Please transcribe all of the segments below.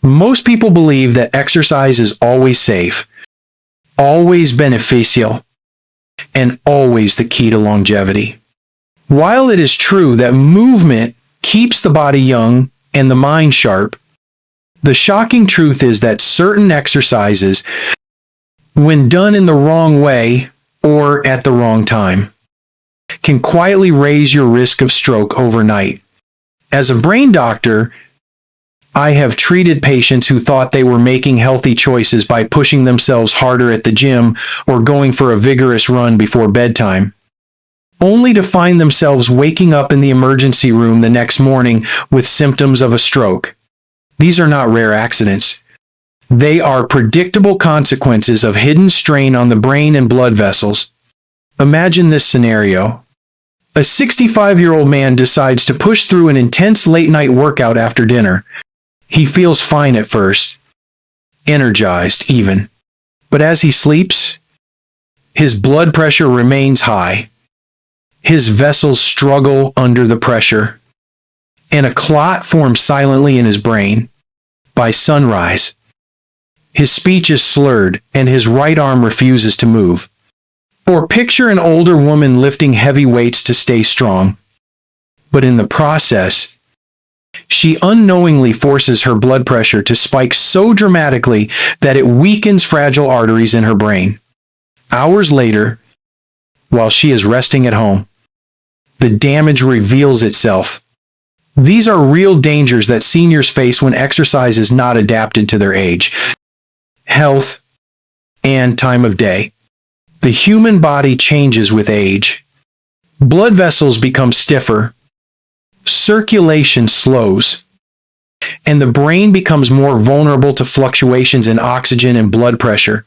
Most people believe that exercise is always safe, always beneficial, and always the key to longevity. While it is true that movement keeps the body young and the mind sharp, the shocking truth is that certain exercises, when done in the wrong way or at the wrong time, can quietly raise your risk of stroke overnight. As a brain doctor, I have treated patients who thought they were making healthy choices by pushing themselves harder at the gym or going for a vigorous run before bedtime, only to find themselves waking up in the emergency room the next morning with symptoms of a stroke. These are not rare accidents. They are predictable consequences of hidden strain on the brain and blood vessels. Imagine this scenario. A 65-year-old man decides to push through an intense late-night workout after dinner. He feels fine at first, energized even. But as he sleeps, his blood pressure remains high. His vessels struggle under the pressure, and a clot forms silently in his brain. By sunrise, his speech is slurred and his right arm refuses to move. Or picture an older woman lifting heavy weights to stay strong. But in the process, she unknowingly forces her blood pressure to spike so dramatically that it weakens fragile arteries in her brain. Hours later, while she is resting at home, the damage reveals itself. These are real dangers that seniors face when exercise is not adapted to their age, health, and time of day. The human body changes with age. Blood vessels become stiffer, circulation slows, and the brain becomes more vulnerable to fluctuations in oxygen and blood pressure.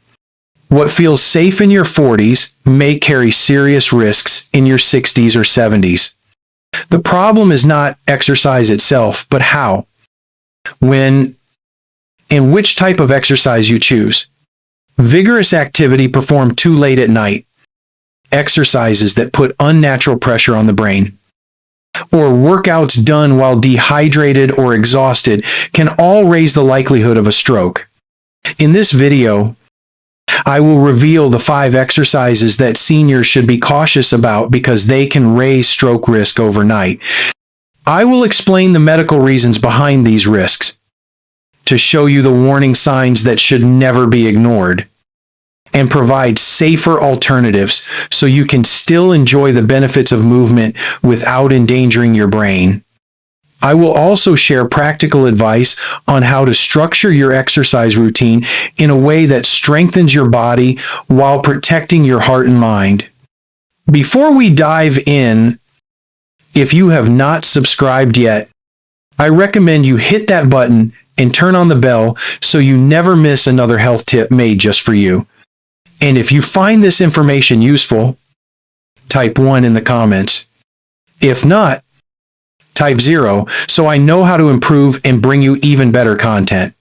What feels safe in your 40s may carry serious risks in your 60s or 70s. The problem is not exercise itself, but how, when, and which type of exercise you choose. Vigorous activity performed too late at night, exercises that put unnatural pressure on the brain, or workouts done while dehydrated or exhausted can all raise the likelihood of a stroke. In this video, I will reveal the 5 exercises that seniors should be cautious about because they can raise stroke risk overnight. I will explain the medical reasons behind these risks, to show you the warning signs that should never be ignored, and provide safer alternatives so you can still enjoy the benefits of movement without endangering your brain. I will also share practical advice on how to structure your exercise routine in a way that strengthens your body while protecting your heart and mind. Before we dive in, if you have not subscribed yet, I recommend you hit that button and turn on the bell so you never miss another health tip made just for you. And if you find this information useful, type 1 in the comments. If not, type 0 so I know how to improve and bring you even better content.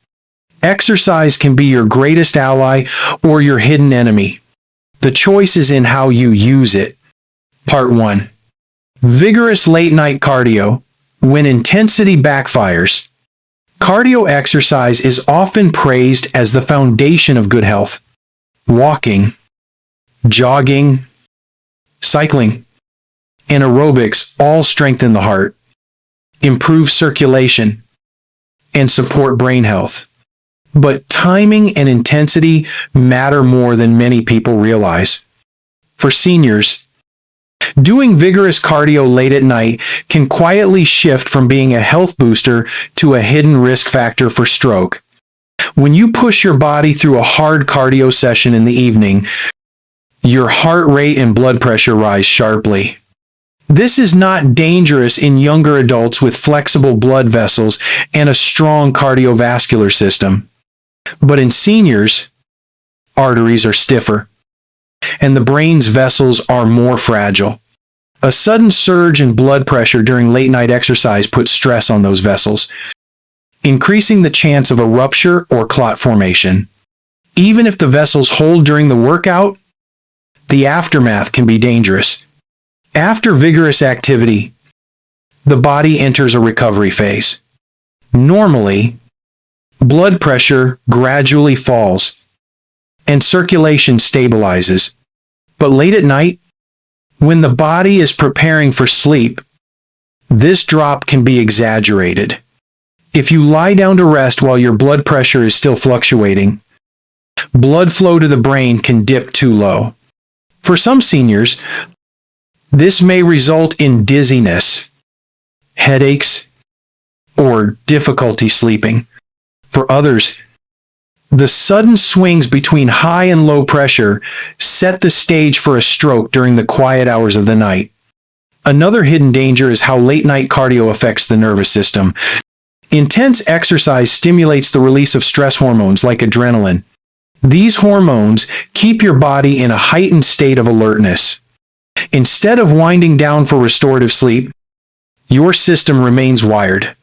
Exercise can be your greatest ally or your hidden enemy. The choice is in how you use it. Part 1. Vigorous late-night cardio, when intensity backfires. Cardio exercise is often praised as the foundation of good health. Walking, jogging, cycling, and aerobics all strengthen the heart, improve circulation, and support brain health. But timing and intensity matter more than many people realize. For seniors, doing vigorous cardio late at night can quietly shift from being a health booster to a hidden risk factor for stroke. When you push your body through a hard cardio session in the evening, your heart rate and blood pressure rise sharply. This is not dangerous in younger adults with flexible blood vessels and a strong cardiovascular system. But in seniors, arteries are stiffer, and the brain's vessels are more fragile. A sudden surge in blood pressure during late-night exercise puts stress on those vessels, increasing the chance of a rupture or clot formation. Even if the vessels hold during the workout, the aftermath can be dangerous. After vigorous activity, the body enters a recovery phase. Normally, blood pressure gradually falls and circulation stabilizes. But late at night, when the body is preparing for sleep, this drop can be exaggerated. If you lie down to rest while your blood pressure is still fluctuating, blood flow to the brain can dip too low. For some seniors, this may result in dizziness, headaches, or difficulty sleeping. For others, the sudden swings between high and low pressure set the stage for a stroke during the quiet hours of the night. Another hidden danger is how late-night cardio affects the nervous system. Intense exercise stimulates the release of stress hormones like adrenaline. These hormones keep your body in a heightened state of alertness. Instead of winding down for restorative sleep, your system remains wired.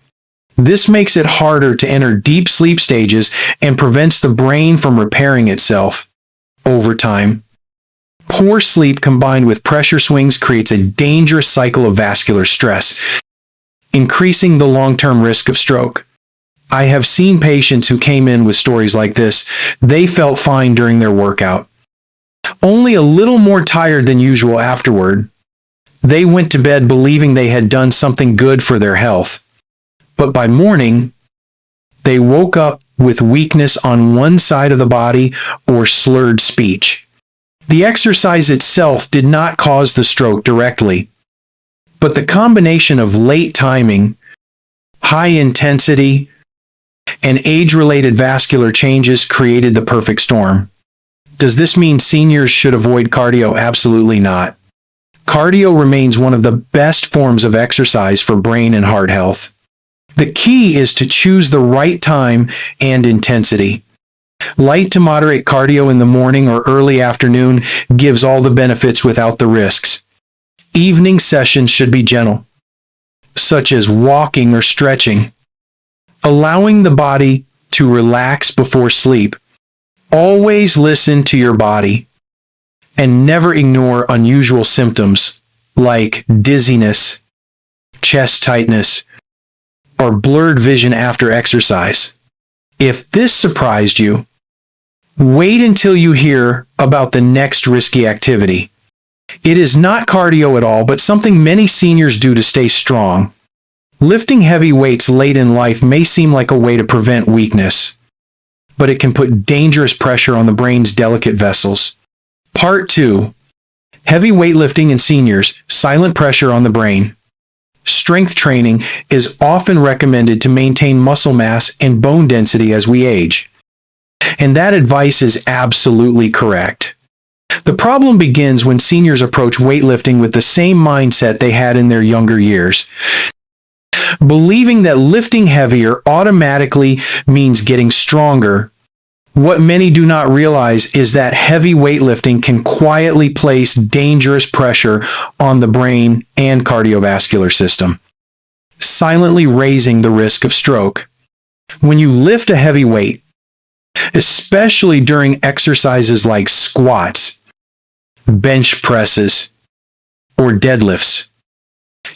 This makes it harder to enter deep sleep stages and prevents the brain from repairing itself. Over time, poor sleep combined with pressure swings creates a dangerous cycle of vascular stress, increasing the long-term risk of stroke. I have seen patients who came in with stories like this. They felt fine during their workout, only a little more tired than usual afterward. They went to bed believing they had done something good for their health. But by morning, they woke up with weakness on one side of the body or slurred speech. The exercise itself did not cause the stroke directly, but the combination of late timing, high intensity, and age-related vascular changes created the perfect storm. Does this mean seniors should avoid cardio? Absolutely not. Cardio remains one of the best forms of exercise for brain and heart health. The key is to choose the right time and intensity. Light to moderate cardio in the morning or early afternoon gives all the benefits without the risks. Evening sessions should be gentle, such as walking or stretching, allowing the body to relax before sleep. Always listen to your body and never ignore unusual symptoms like dizziness, chest tightness, or blurred vision after exercise. If this surprised you, wait until you hear about the next risky activity. It is not cardio at all, but something many seniors do to stay strong. Lifting heavy weights late in life may seem like a way to prevent weakness, but it can put dangerous pressure on the brain's delicate vessels. Part 2. Heavy weightlifting in seniors, silent pressure on the brain. Strength training is often recommended to maintain muscle mass and bone density as we age. And that advice is absolutely correct. The problem begins when seniors approach weightlifting with the same mindset they had in their younger years, believing that lifting heavier automatically means getting stronger. What many do not realize is that heavy weightlifting can quietly place dangerous pressure on the brain and cardiovascular system, silently raising the risk of stroke. When you lift a heavy weight, especially during exercises like squats, bench presses, or deadlifts,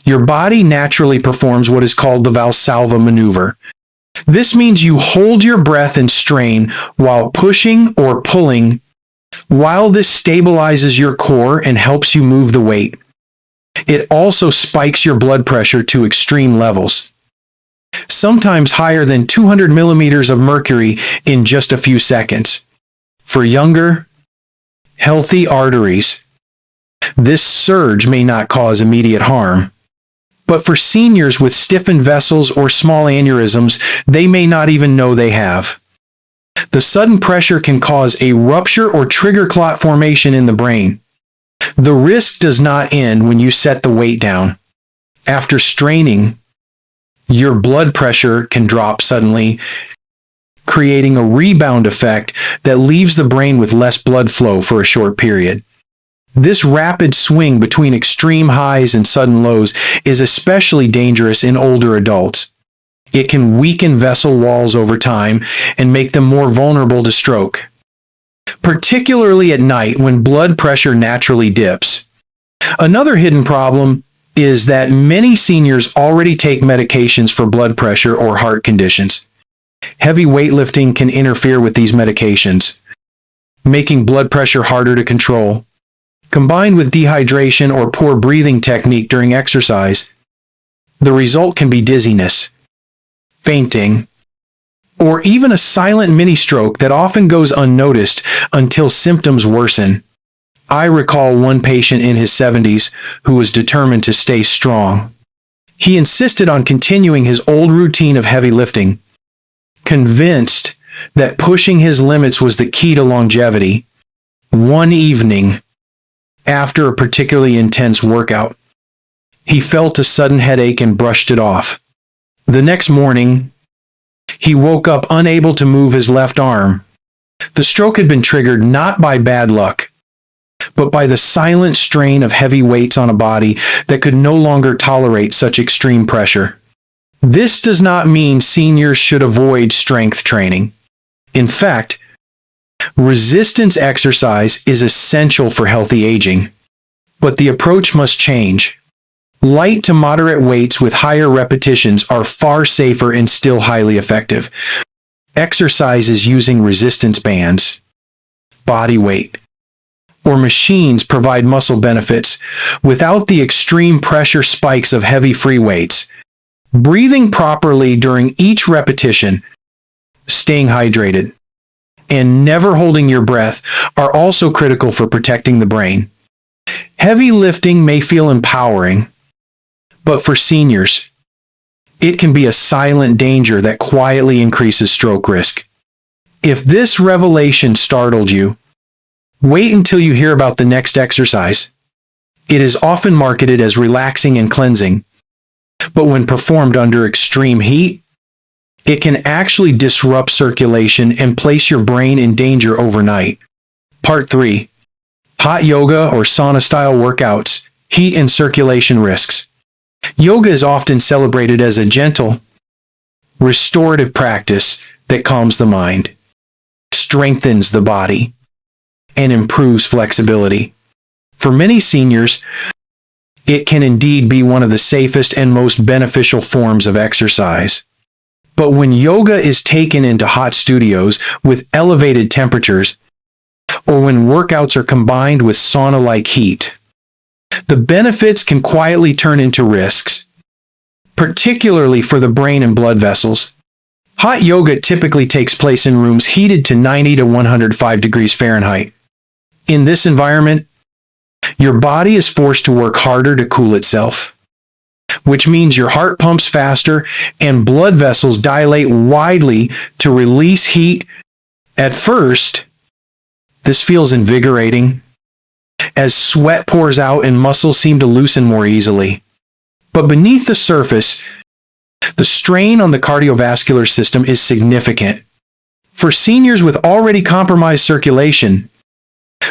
your body naturally performs what is called the Valsalva maneuver. This means you hold your breath and strain while pushing or pulling. While this stabilizes your core and helps you move the weight, it also spikes your blood pressure to extreme levels, sometimes higher than 200 millimeters of mercury in just a few seconds. For younger, healthy arteries, this surge may not cause immediate harm. But for seniors with stiffened vessels or small aneurysms, they may not even know they have. The sudden pressure can cause a rupture or trigger clot formation in the brain. The risk does not end when you set the weight down. After straining, your blood pressure can drop suddenly, creating a rebound effect that leaves the brain with less blood flow for a short period. This rapid swing between extreme highs and sudden lows is especially dangerous in older adults. It can weaken vessel walls over time and make them more vulnerable to stroke, particularly at night when blood pressure naturally dips. Another hidden problem is that many seniors already take medications for blood pressure or heart conditions. Heavy weightlifting can interfere with these medications, making blood pressure harder to control. Combined with dehydration or poor breathing technique during exercise, the result can be dizziness, fainting, or even a silent mini-stroke that often goes unnoticed until symptoms worsen. I recall one patient in his 70s who was determined to stay strong. He insisted on continuing his old routine of heavy lifting, convinced that pushing his limits was the key to longevity. One evening, after a particularly intense workout, he felt a sudden headache and brushed it off. The next morning, he woke up unable to move his left arm. The stroke had been triggered not by bad luck, but by the silent strain of heavy weights on a body that could no longer tolerate such extreme pressure. This does not mean seniors should avoid strength training. In fact, resistance exercise is essential for healthy aging, but the approach must change. Light to moderate weights with higher repetitions are far safer and still highly effective. Exercises using resistance bands, body weight, or machines provide muscle benefits without the extreme pressure spikes of heavy free weights. Breathing properly during each repetition, staying hydrated, and never holding your breath are also critical for protecting the brain. Heavy lifting may feel empowering, but for seniors, it can be a silent danger that quietly increases stroke risk. If this revelation startled you, wait until you hear about the next exercise. It is often marketed as relaxing and cleansing, but when performed under extreme heat, it can actually disrupt circulation and place your brain in danger overnight. Part 3. Hot yoga or sauna-style workouts, heat and circulation risks. Yoga is often celebrated as a gentle, restorative practice that calms the mind, strengthens the body, and improves flexibility. For many seniors, it can indeed be one of the safest and most beneficial forms of exercise. But when yoga is taken into hot studios with elevated temperatures, or when workouts are combined with sauna-like heat, the benefits can quietly turn into risks, particularly for the brain and blood vessels. Hot yoga typically takes place in rooms heated to 90 to 105 degrees Fahrenheit. In this environment, your body is forced to work harder to cool itself, which means your heart pumps faster and blood vessels dilate widely to release heat. At first, this feels invigorating, as sweat pours out and muscles seem to loosen more easily. But beneath the surface, the strain on the cardiovascular system is significant. For seniors with already compromised circulation,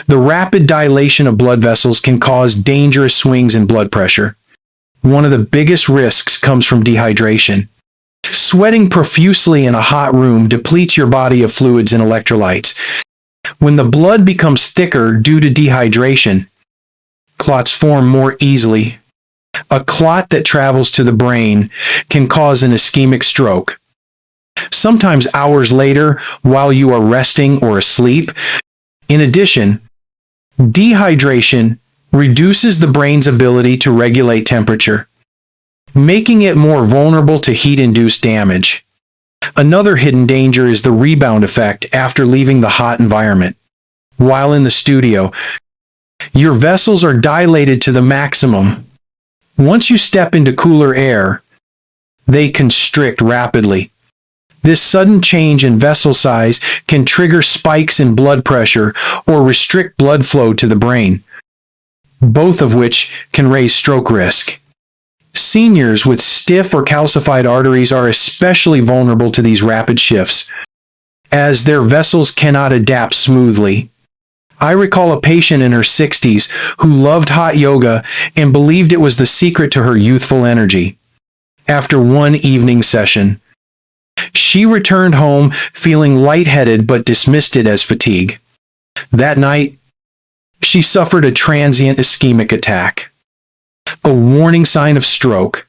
the rapid dilation of blood vessels can cause dangerous swings in blood pressure. One of the biggest risks comes from dehydration. Sweating profusely in a hot room depletes your body of fluids and electrolytes. When the blood becomes thicker due to dehydration, clots form more easily. A clot that travels to the brain can cause an ischemic stroke. Sometimes hours later, while you are resting or asleep. In addition, dehydration reduces the brain's ability to regulate temperature, making it more vulnerable to heat-induced damage. Another hidden danger is the rebound effect after leaving the hot environment. While in the studio, your vessels are dilated to the maximum. Once you step into cooler air, they constrict rapidly. This sudden change in vessel size can trigger spikes in blood pressure or restrict blood flow to the brain, both of which can raise stroke risk. Seniors with stiff or calcified arteries are especially vulnerable to these rapid shifts, as their vessels cannot adapt smoothly. I recall a patient in her 60s who loved hot yoga and believed it was the secret to her youthful energy. After one evening session, she returned home feeling lightheaded but dismissed it as fatigue. That night, she suffered a transient ischemic attack, a warning sign of stroke.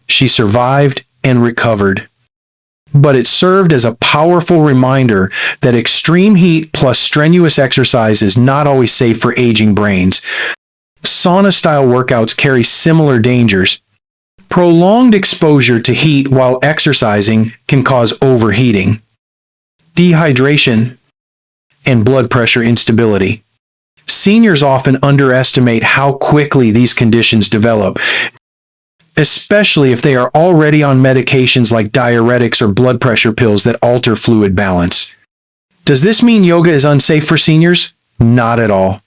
She survived and recovered, but it served as a powerful reminder that extreme heat plus strenuous exercise is not always safe for aging brains. Sauna-style workouts carry similar dangers. Prolonged exposure to heat while exercising can cause overheating, dehydration, and blood pressure instability. Seniors often underestimate how quickly these conditions develop, especially if they are already on medications like diuretics or blood pressure pills that alter fluid balance. Does this mean yoga is unsafe for seniors? Not at all.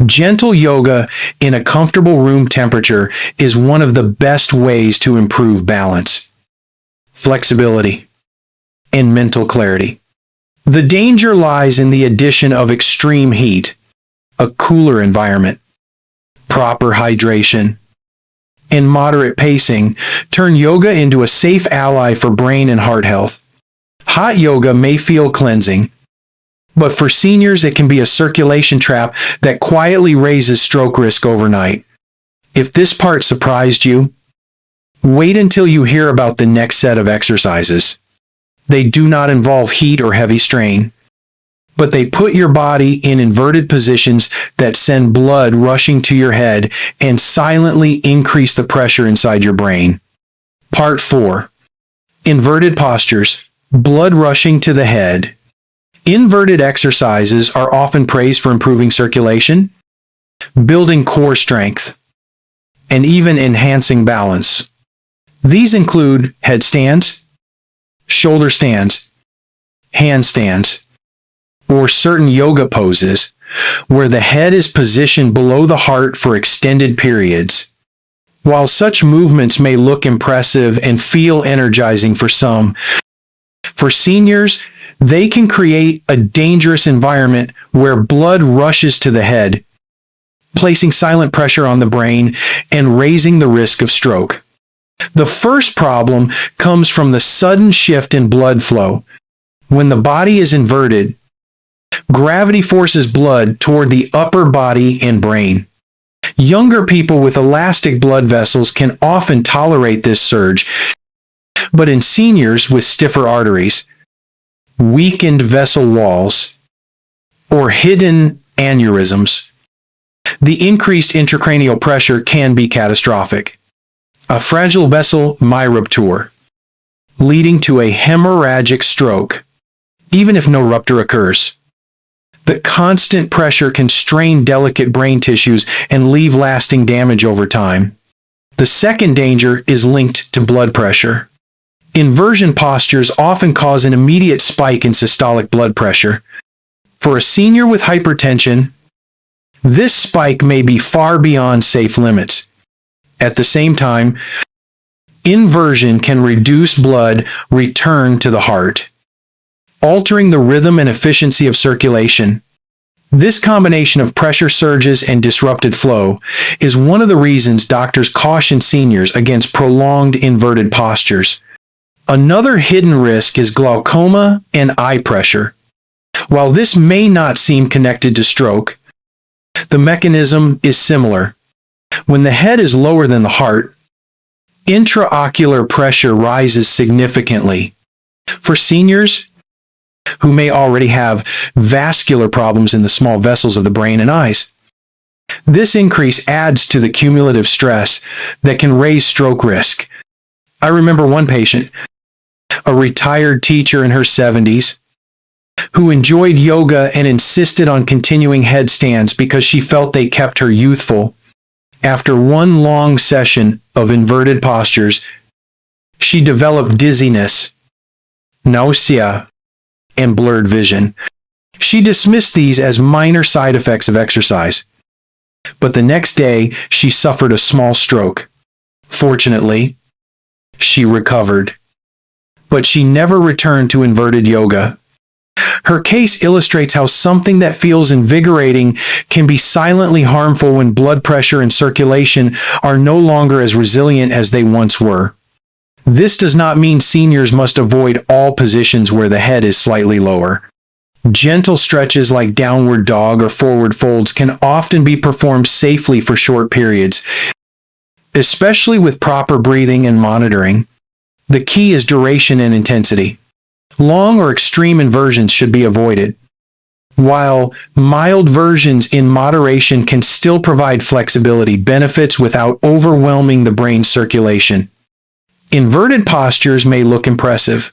Gentle yoga in a comfortable room temperature is one of the best ways to improve balance, flexibility, and mental clarity. The danger lies in the addition of extreme heat, a cooler environment, proper hydration, and moderate pacing turn yoga into a safe ally for brain and heart health. Hot yoga may feel cleansing, but for seniors it can be a circulation trap that quietly raises stroke risk overnight. If this part surprised you, wait until you hear about the next set of exercises. They do not involve heat or heavy strain, but they put your body in inverted positions that send blood rushing to your head and silently increase the pressure inside your brain. Part 4. Inverted postures, blood rushing to the head. Inverted exercises are often praised for improving circulation, building core strength, and even enhancing balance. These include headstands, shoulder stands, handstands, or certain yoga poses where the head is positioned below the heart for extended periods. While such movements may look impressive and feel energizing for some, for seniors, they can create a dangerous environment where blood rushes to the head, placing silent pressure on the brain and raising the risk of stroke. The first problem comes from the sudden shift in blood flow. When the body is inverted, gravity forces blood toward the upper body and brain. Younger people with elastic blood vessels can often tolerate this surge, but in seniors with stiffer arteries, weakened vessel walls, or hidden aneurysms, the increased intracranial pressure can be catastrophic. A fragile vessel may rupture, leading to a hemorrhagic stroke, even if no rupture occurs. The constant pressure can strain delicate brain tissues and leave lasting damage over time. The second danger is linked to blood pressure. Inversion postures often cause an immediate spike in systolic blood pressure. For a senior with hypertension, this spike may be far beyond safe limits. At the same time, inversion can reduce blood return to the heart, altering the rhythm and efficiency of circulation. This combination of pressure surges and disrupted flow is one of the reasons doctors caution seniors against prolonged inverted postures. Another hidden risk is glaucoma and eye pressure. While this may not seem connected to stroke, the mechanism is similar. When the head is lower than the heart, intraocular pressure rises significantly. For seniors who may already have vascular problems in the small vessels of the brain and eyes, this increase adds to the cumulative stress that can raise stroke risk. I remember one patient, a retired teacher in her 70s, who enjoyed yoga and insisted on continuing headstands because she felt they kept her youthful. After one long session of inverted postures, she developed dizziness, nausea, and blurred vision. She dismissed these as minor side effects of exercise. But the next day, she suffered a small stroke. Fortunately, she recovered. But she never returned to inverted yoga. Her case illustrates how something that feels invigorating can be silently harmful when blood pressure and circulation are no longer as resilient as they once were. This does not mean seniors must avoid all positions where the head is slightly lower. Gentle stretches like downward dog or forward folds can often be performed safely for short periods, especially with proper breathing and monitoring. The key is duration and intensity. Long or extreme inversions should be avoided, while mild versions in moderation can still provide flexibility benefits without overwhelming the brain's circulation. Inverted postures may look impressive,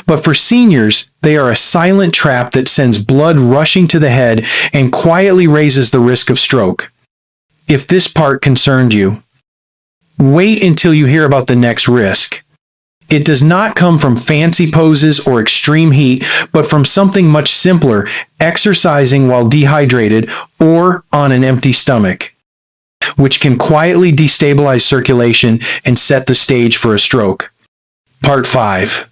but for seniors, they are a silent trap that sends blood rushing to the head and quietly raises the risk of stroke. If this part concerned you, wait until you hear about the next risk. It does not come from fancy poses or extreme heat, but from something much simpler, exercising while dehydrated or on an empty stomach, which can quietly destabilize circulation and set the stage for a stroke. Part 5.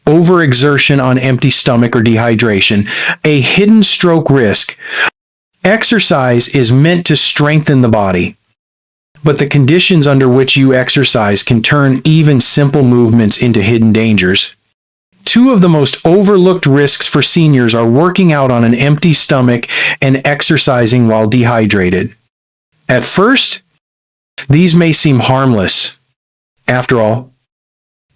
Overexertion on empty stomach or dehydration, a hidden stroke risk. Exercise is meant to strengthen the body, but the conditions under which you exercise can turn even simple movements into hidden dangers. Two of the most overlooked risks for seniors are working out on an empty stomach and exercising while dehydrated. At first, these may seem harmless. After all,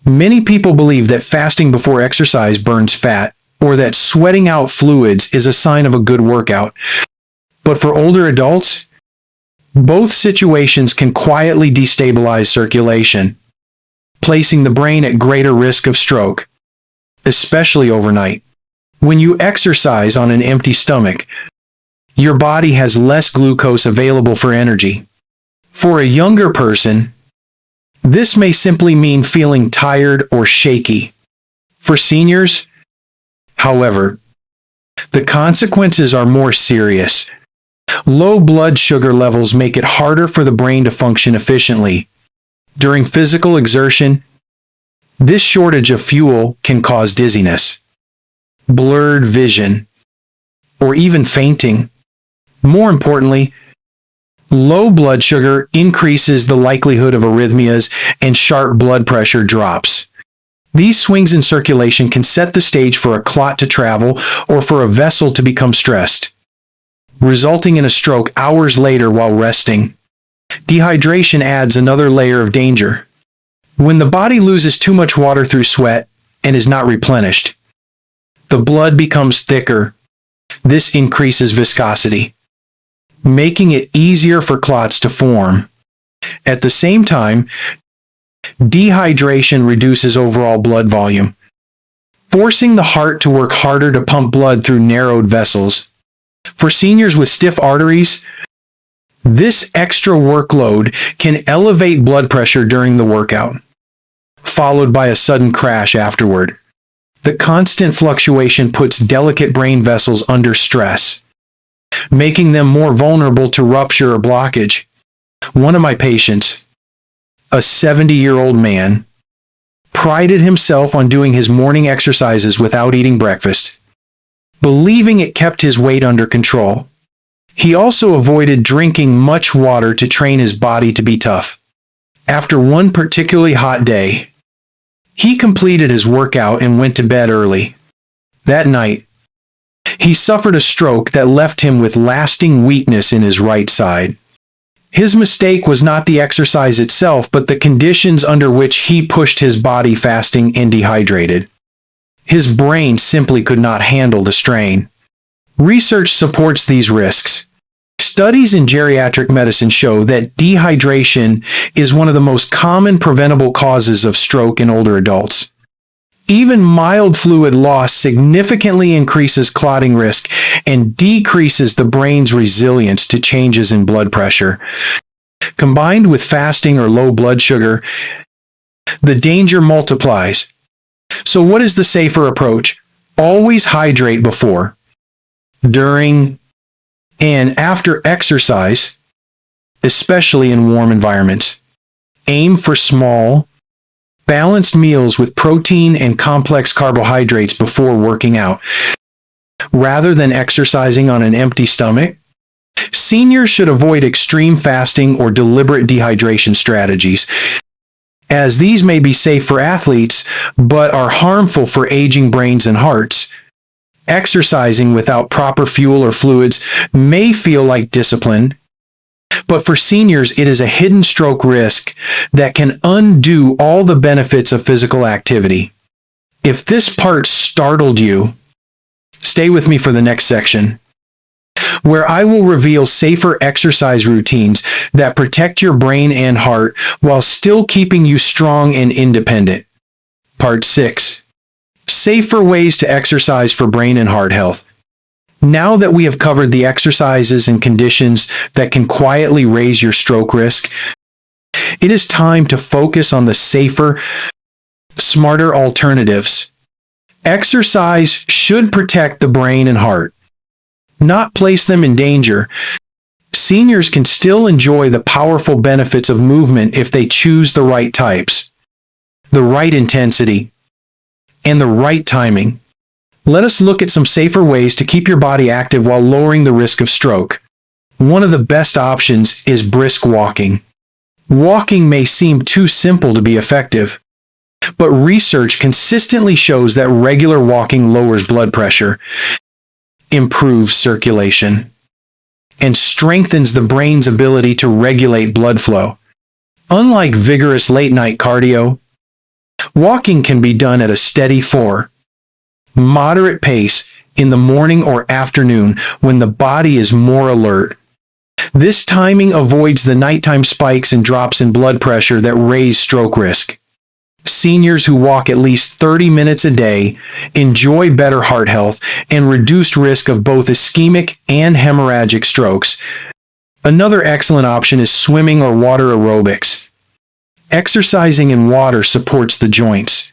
many people believe that fasting before exercise burns fat, or that sweating out fluids is a sign of a good workout. But for older adults, both situations can quietly destabilize circulation, placing the brain at greater risk of stroke, especially overnight. When you exercise on an empty stomach, your body has less glucose available for energy. For a younger person, this may simply mean feeling tired or shaky. For seniors, however, the consequences are more serious. Low blood sugar levels make it harder for the brain to function efficiently. During physical exertion, this shortage of fuel can cause dizziness, blurred vision, or even fainting. More importantly, low blood sugar increases the likelihood of arrhythmias and sharp blood pressure drops. These swings in circulation can set the stage for a clot to travel or for a vessel to become stressed, resulting in a stroke hours later while resting. Dehydration adds another layer of danger. When the body loses too much water through sweat and is not replenished, the blood becomes thicker. This increases viscosity, making it easier for clots to form. At the same time, dehydration reduces overall blood volume, forcing the heart to work harder to pump blood through narrowed vessels. For seniors with stiff arteries, this extra workload can elevate blood pressure during the workout, followed by a sudden crash afterward. The constant fluctuation puts delicate brain vessels under stress, making them more vulnerable to rupture or blockage. One of my patients, a 70-year-old man, prided himself on doing his morning exercises without eating breakfast, believing it kept his weight under control. He also avoided drinking much water to train his body to be tough. After one particularly hot day, he completed his workout and went to bed early. That night, he suffered a stroke that left him with lasting weakness in his right side. His mistake was not the exercise itself, but the conditions under which he pushed his body fasting and dehydrated. His brain simply could not handle the strain. Research supports these risks. Studies in geriatric medicine show that dehydration is one of the most common preventable causes of stroke in older adults. Even mild fluid loss significantly increases clotting risk and decreases the brain's resilience to changes in blood pressure. Combined with fasting or low blood sugar, the danger multiplies. So what is the safer approach? Always hydrate before, during, and after exercise, especially in warm environments. Aim for small, balanced meals with protein and complex carbohydrates before working out. Rather than exercising on an empty stomach, seniors should avoid extreme fasting or deliberate dehydration strategies, as these may be safe for athletes, but are harmful for aging brains and hearts. Exercising without proper fuel or fluids may feel like discipline, But for seniors, it is a hidden stroke risk that can undo all the benefits of physical activity. If this part startled you, stay with me for the next section, where I will reveal safer exercise routines that protect your brain and heart while still keeping you strong and independent. Part 6. Safer ways to exercise for brain and heart health. Now that we have covered the exercises and conditions that can quietly raise your stroke risk, it is time to focus on the safer, smarter alternatives. Exercise should protect the brain and heart, not place them in danger. Seniors can still enjoy the powerful benefits of movement if they choose the right types, the right intensity, and the right timing. Let us look at some safer ways to keep your body active while lowering the risk of stroke. One of the best options is brisk walking. Walking may seem too simple to be effective, but research consistently shows that regular walking lowers blood pressure, improves circulation, and strengthens the brain's ability to regulate blood flow. Unlike vigorous late-night cardio, walking can be done at a steady moderate pace in the morning or afternoon when the body is more alert. This timing avoids the nighttime spikes and drops in blood pressure that raise stroke risk. Seniors who walk at least 30 minutes a day enjoy better heart health and reduced risk of both ischemic and hemorrhagic strokes. Another excellent option is swimming or water aerobics. Exercising in water supports the joints,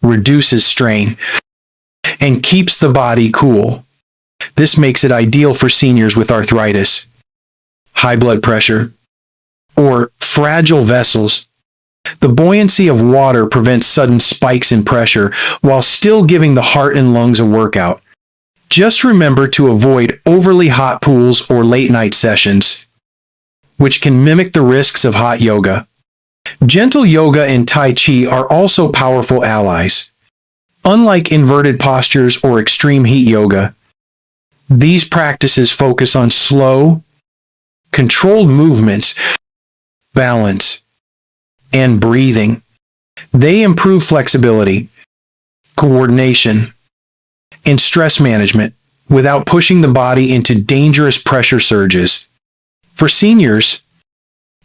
reduces strain, and keeps the body cool. This makes it ideal for seniors with arthritis, high blood pressure, or fragile vessels. The buoyancy of water prevents sudden spikes in pressure while still giving the heart and lungs a workout. Just remember to avoid overly hot pools or late-night sessions, which can mimic the risks of hot yoga. Gentle yoga and Tai Chi are also powerful allies. Unlike inverted postures or extreme heat yoga, these practices focus on slow, controlled movements, balance, and breathing. They improve flexibility, coordination, and stress management without pushing the body into dangerous pressure surges. For seniors,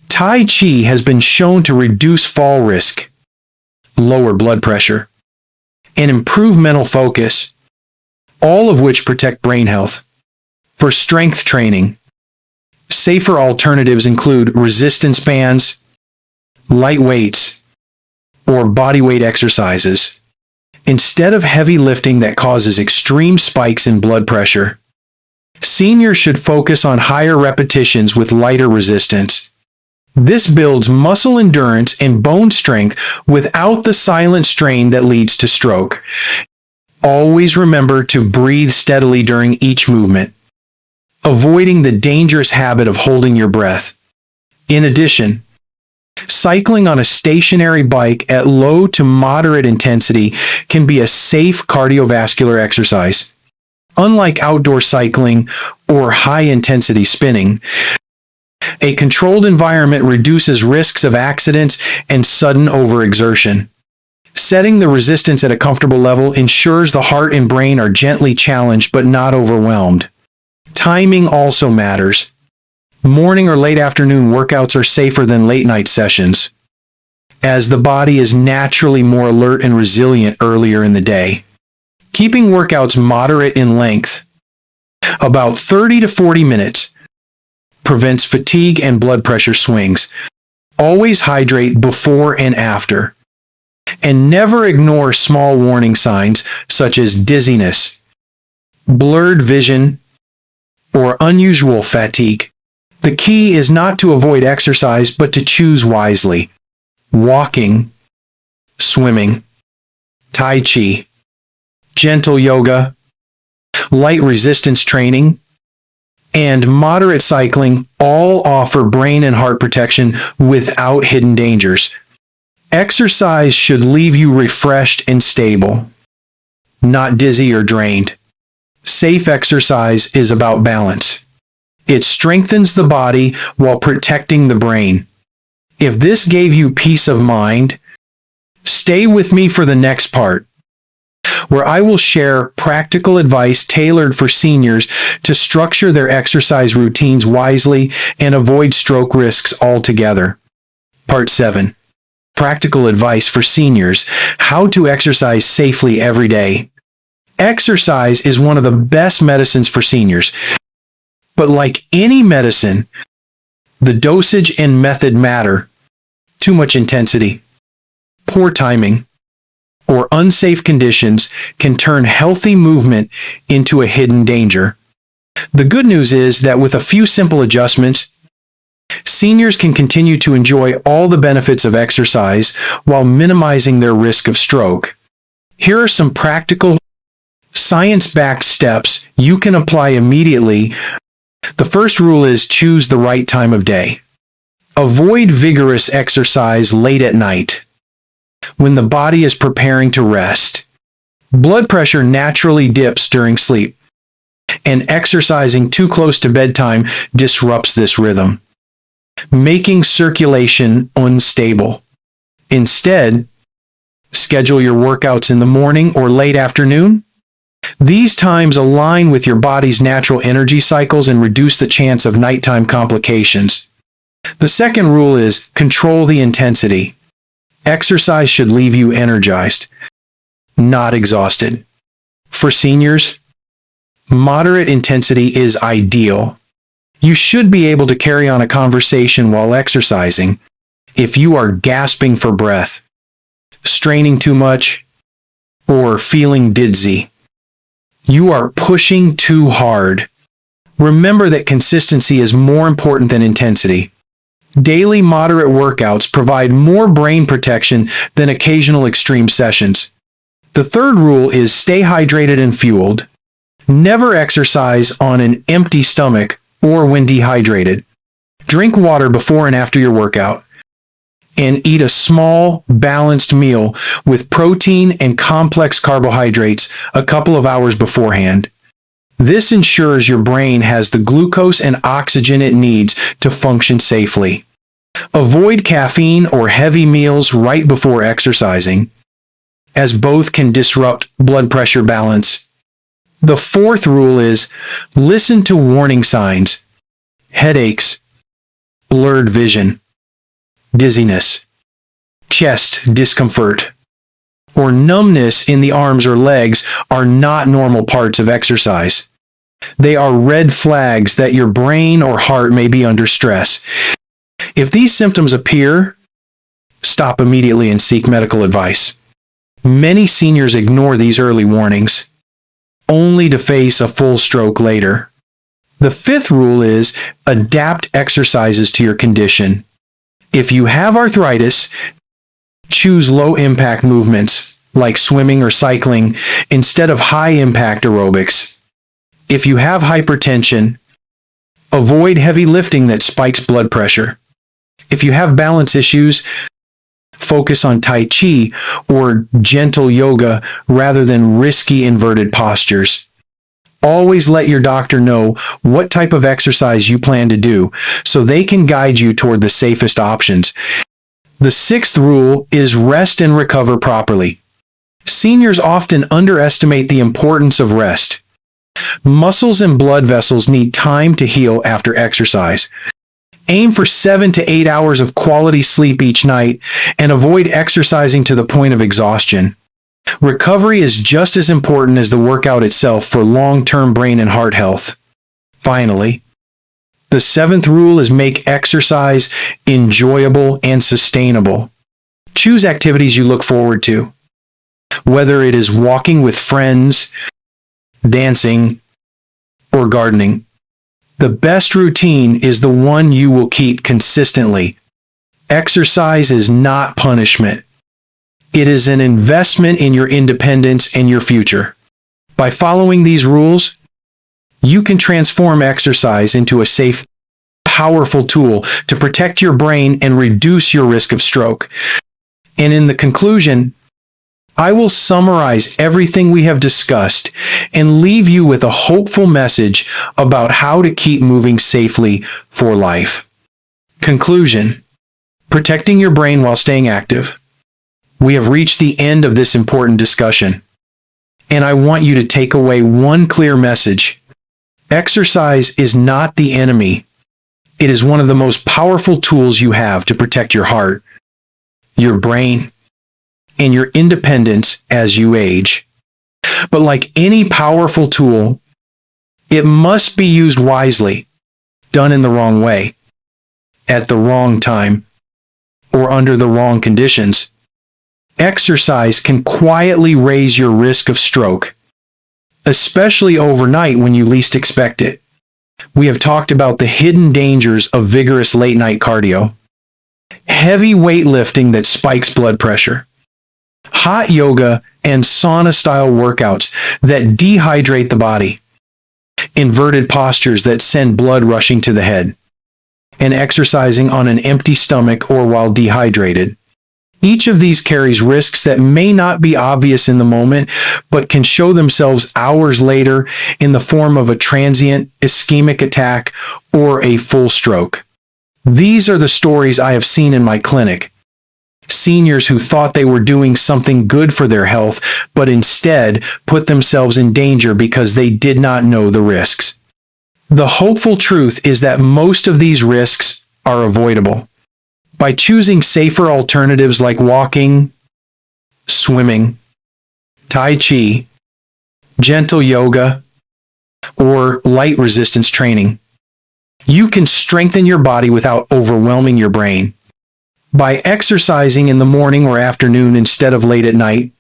Tai Chi has been shown to reduce fall risk, lower blood pressure, and improve mental focus, all of which protect brain health. For strength training, safer alternatives include resistance bands, light weights, or bodyweight exercises, instead of heavy lifting that causes extreme spikes in blood pressure. Seniors should focus on higher repetitions with lighter resistance. This builds muscle endurance and bone strength without the silent strain that leads to stroke. Always remember to breathe steadily during each movement, avoiding the dangerous habit of holding your breath. In addition, cycling on a stationary bike at low to moderate intensity can be a safe cardiovascular exercise. Unlike outdoor cycling or high-intensity spinning, a controlled environment reduces risks of accidents and sudden overexertion. Setting the resistance at a comfortable level ensures the heart and brain are gently challenged but not overwhelmed. Timing also matters. Morning or late afternoon workouts are safer than late-night sessions, as the body is naturally more alert and resilient earlier in the day. Keeping workouts moderate in length, about 30 to 40 minutes, prevents fatigue and blood pressure swings. Always hydrate before and after. And never ignore small warning signs such as dizziness, blurred vision, or unusual fatigue. The key is not to avoid exercise but to choose wisely. Walking, swimming, Tai Chi, gentle yoga, light resistance training, and moderate cycling all offer brain and heart protection without hidden dangers. Exercise should leave you refreshed and stable, not dizzy or drained. Safe exercise is about balance, It strengthens the body while protecting the brain. If this gave you peace of mind, stay with me for the next part, where I will share practical advice tailored for seniors to structure their exercise routines wisely and avoid stroke risks altogether. Part 7. Practical advice for seniors: how to exercise safely every day. Exercise is one of the best medicines for seniors. But like any medicine, the dosage and method matter. Too much intensity, poor timing, or unsafe conditions can turn healthy movement into a hidden danger. The good news is that with a few simple adjustments, seniors can continue to enjoy all the benefits of exercise while minimizing their risk of stroke. Here are some practical, science-backed steps you can apply immediately. The first rule is choose the right time of day. Avoid vigorous exercise late at night, when the body is preparing to rest. Blood pressure naturally dips during sleep, and exercising too close to bedtime disrupts this rhythm, making circulation unstable. Instead, schedule your workouts in the morning or late afternoon. These times align with your body's natural energy cycles and reduce the chance of nighttime complications. The second rule is control the intensity. Exercise should leave you energized, not exhausted. For seniors, moderate intensity is ideal. You should be able to carry on a conversation while exercising. If you are gasping for breath, straining too much, or feeling dizzy, you are pushing too hard. Remember that consistency is more important than intensity. Daily moderate workouts provide more brain protection than occasional extreme sessions. The third rule is stay hydrated and fueled. Never exercise on an empty stomach or when dehydrated. Drink water before and after your workout, and eat a small, balanced meal with protein and complex carbohydrates a couple of hours beforehand. This ensures your brain has the glucose and oxygen it needs to function safely. Avoid caffeine or heavy meals right before exercising, as both can disrupt blood pressure balance. The fourth rule is listen to warning signs: headaches, blurred vision, dizziness, chest discomfort, or numbness in the arms or legs are not normal parts of exercise. They are red flags that your brain or heart may be under stress. If these symptoms appear, stop immediately and seek medical advice. Many seniors ignore these early warnings, only to face a full stroke later. The fifth rule is adapt exercises to your condition. If you have arthritis, choose low-impact movements like swimming or cycling instead of high-impact aerobics. If you have hypertension, avoid heavy lifting that spikes blood pressure. If you have balance issues, focus on Tai Chi or gentle yoga rather than risky inverted postures. Always let your doctor know what type of exercise you plan to do so they can guide you toward the safest options. The sixth rule is rest and recover properly. Seniors often underestimate the importance of rest. Muscles and blood vessels need time to heal after exercise. Aim for 7 to 8 hours of quality sleep each night and avoid exercising to the point of exhaustion. Recovery is just as important as the workout itself for long-term brain and heart health. Finally, the seventh rule is make exercise enjoyable and sustainable. Choose activities you look forward to, whether it is walking with friends, dancing, or gardening. The best routine is the one you will keep consistently. Exercise is not punishment. It is an investment in your independence and your future. By following these rules, you can transform exercise into a safe, powerful tool to protect your brain and reduce your risk of stroke. And in the conclusion, I will summarize everything we have discussed and leave you with a hopeful message about how to keep moving safely for life. Conclusion: protecting your brain while staying active. We have reached the end of this important discussion, and I want you to take away one clear message. Exercise is not the enemy. It is one of the most powerful tools you have to protect your heart, your brain, and your independence as you age. But like any powerful tool, it must be used wisely, done in the wrong way, at the wrong time, or under the wrong conditions. Exercise can quietly raise your risk of stroke, especially overnight when you least expect it. We have talked about the hidden dangers of vigorous late-night cardio, heavy weightlifting that spikes blood pressure, hot yoga and sauna-style workouts that dehydrate the body, inverted postures that send blood rushing to the head, and exercising on an empty stomach or while dehydrated. Each of these carries risks that may not be obvious in the moment, but can show themselves hours later in the form of a transient ischemic attack or a full stroke. These are the stories I have seen in my clinic. Seniors who thought they were doing something good for their health, but instead put themselves in danger because they did not know the risks. The hopeful truth is that most of these risks are avoidable. By choosing safer alternatives like walking, swimming, tai chi, gentle yoga, or light resistance training, you can strengthen your body without overwhelming your brain. By exercising in the morning or afternoon instead of late at night,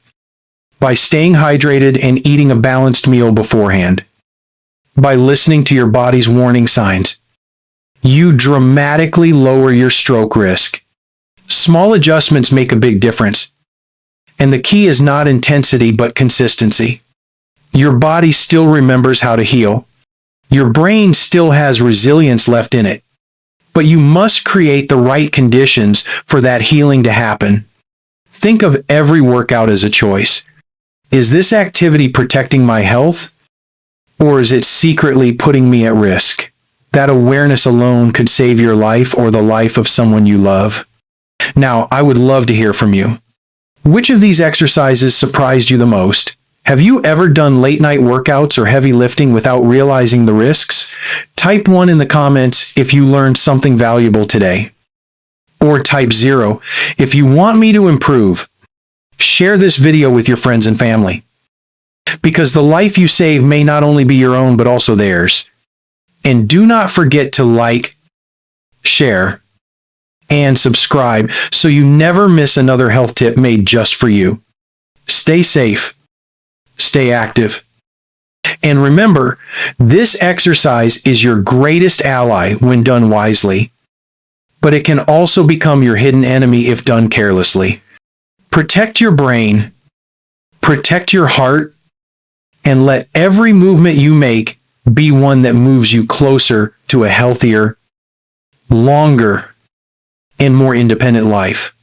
by staying hydrated and eating a balanced meal beforehand, by listening to your body's warning signs, you dramatically lower your stroke risk. Small adjustments make a big difference, and the key is not intensity but consistency. Your body still remembers how to heal. Your brain still has resilience left in it, but you must create the right conditions for that healing to happen. Think of every workout as a choice. Is this activity protecting my health, or is it secretly putting me at risk? That awareness alone could save your life or the life of someone you love. Now, I would love to hear from you. Which of these exercises surprised you the most? Have you ever done late-night workouts or heavy lifting without realizing the risks? Type 1 in the comments if you learned something valuable today. Or type 0 if you want me to improve. Share this video with your friends and family, because the life you save may not only be your own but also theirs. And do not forget to like, share, and subscribe so you never miss another health tip made just for you. Stay safe, stay active, and remember, this exercise is your greatest ally when done wisely, but it can also become your hidden enemy if done carelessly. Protect your brain, protect your heart, and let every movement you make be one that moves you closer to a healthier, longer, and more independent life.